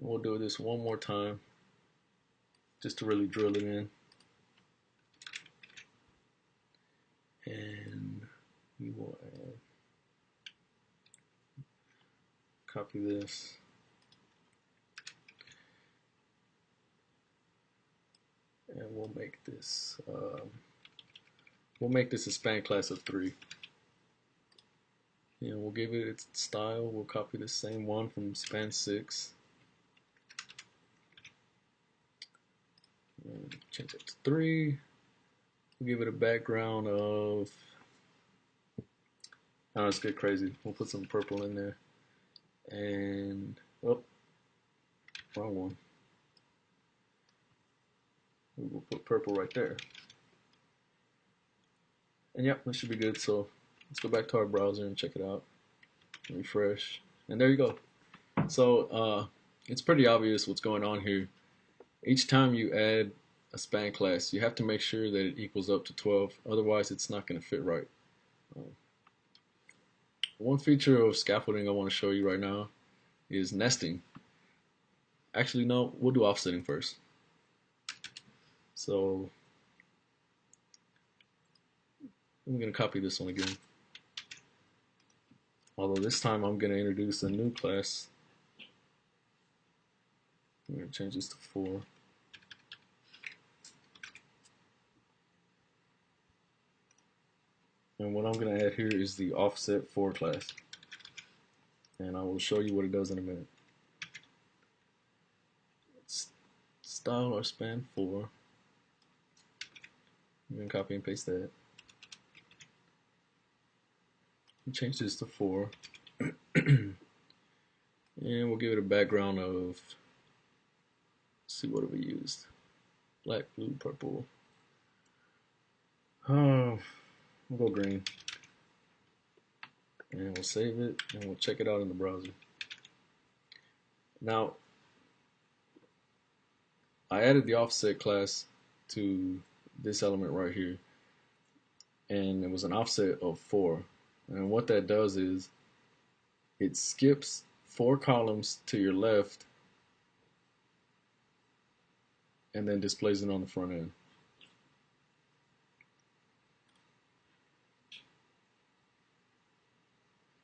We'll do this one more time just to really drill it in. And we will copy this. And we'll make this a span class of 3. And we'll give it its style. We'll copy the same one from span 6. And change it to 3. We'll give it a background of, oh, let's get crazy. We'll put some purple in there. And, oh, wrong one. We will put purple right there. And yep, that should be good. So let's go back to our browser and check it out. Refresh. And there you go. So it's pretty obvious what's going on here. Each time you add a span class, you have to make sure that it equals up to 12. Otherwise, it's not going to fit right. One feature of scaffolding I want to show you right now is nesting. Actually, no, we'll do offsetting first. So I'm going to copy this one again. Although this time I'm going to introduce a new class. I'm going to change this to 4. And what I'm going to add here is the offset 4 class. And I will show you what it does in a minute. Let's style our span 4. I'm going to copy and paste that. And change this to 4. And we'll give it a background of, let's see, what have we used? Black, blue, purple. We'll go green. And we'll save it and we'll check it out in the browser. Now, I added the offset class to this element right here, and it was an offset of 4. And what that does is it skips 4 columns to your left and then displays it on the front end.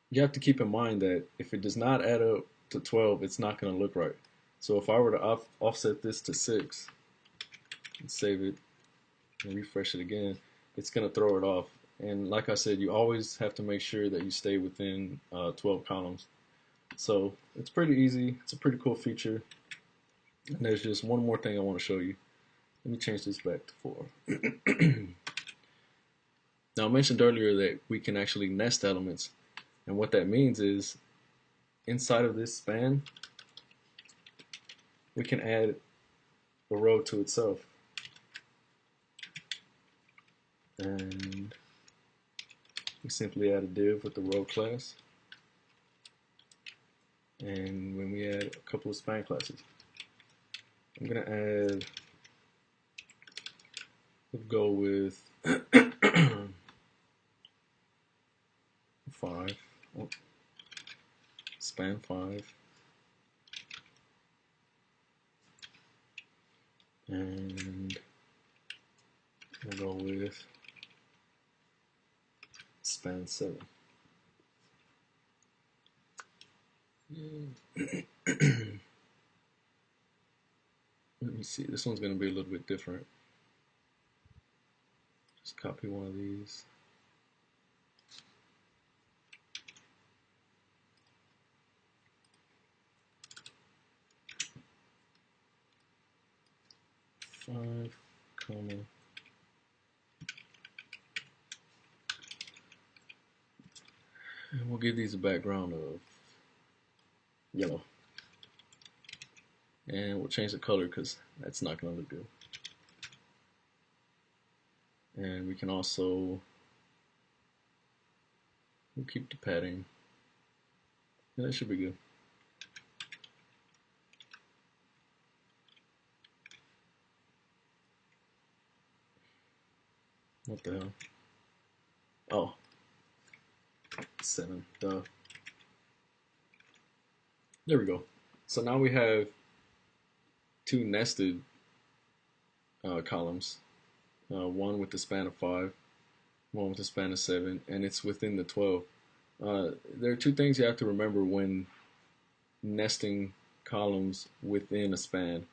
You have to keep in mind that if it does not add up to 12, it's not going to look right. So if I were to offset this to 6 and save it and refresh it again, it's going to throw it off. And like I said, you always have to make sure that you stay within 12 columns. So it's pretty easy. It's a pretty cool feature. And there's just one more thing I want to show you. Let me change this back to 4. Now, I mentioned earlier that we can actually nest elements. And what that means is inside of this span, we can add a row to itself. And we simply add a div with the row class. And when we add a couple of span classes, I'm going to add, we'll go with 5. Oh, span 5. And we'll go with span 7. Let me see, this one's going to be a little bit different. Just copy one of these. Five, comma. And we'll give these a background of yellow. And we'll change the color because that's not going to look good. And we can also, we'll keep the padding. Yeah, that should be good. What the hell? Oh, 7. Duh. There we go. So now we have two nested columns, one with the span of 5, one with the span of 7, and it's within the 12. There are two things you have to remember when nesting columns within a span.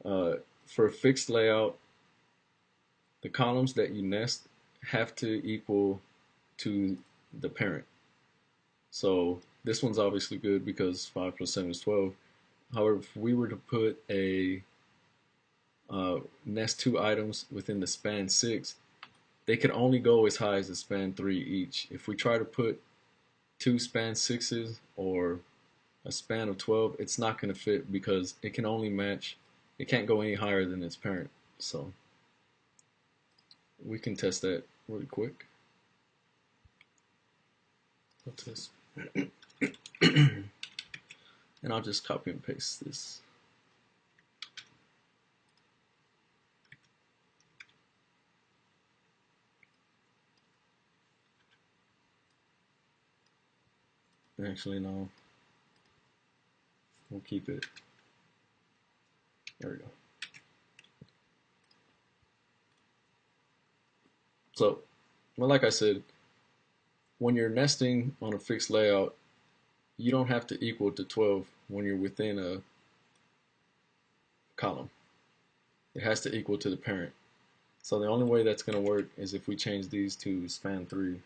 For a fixed layout, the columns that you nest have to equal to the parent. So this one's obviously good because 5 plus 7 is 12. However, if we were to put a nest two items within the span 6, they could only go as high as the span 3 each. If we try to put two span 6s or a span of 12, it's not going to fit because it can only match, it can't go any higher than its parent. So we can test that really quick. I'll test. And I'll just copy and paste this. Actually, no. We'll keep it. There we go. So, well, like I said, when you're nesting on a fixed layout, you don't have to equal to 12 when you're within a column. It has to equal to the parent. So the only way that's going to work is if we change these to span 3.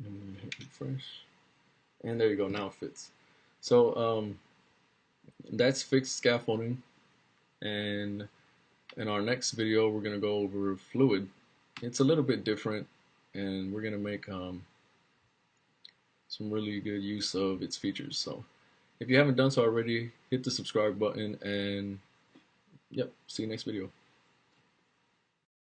And hit refresh. And there you go, now it fits. So that's fixed scaffolding. And in our next video, we're going to go over fluid. It's a little bit different, and we're going to make some really good use of its features. So if you haven't done so already, hit the subscribe button, and yep, see you next video.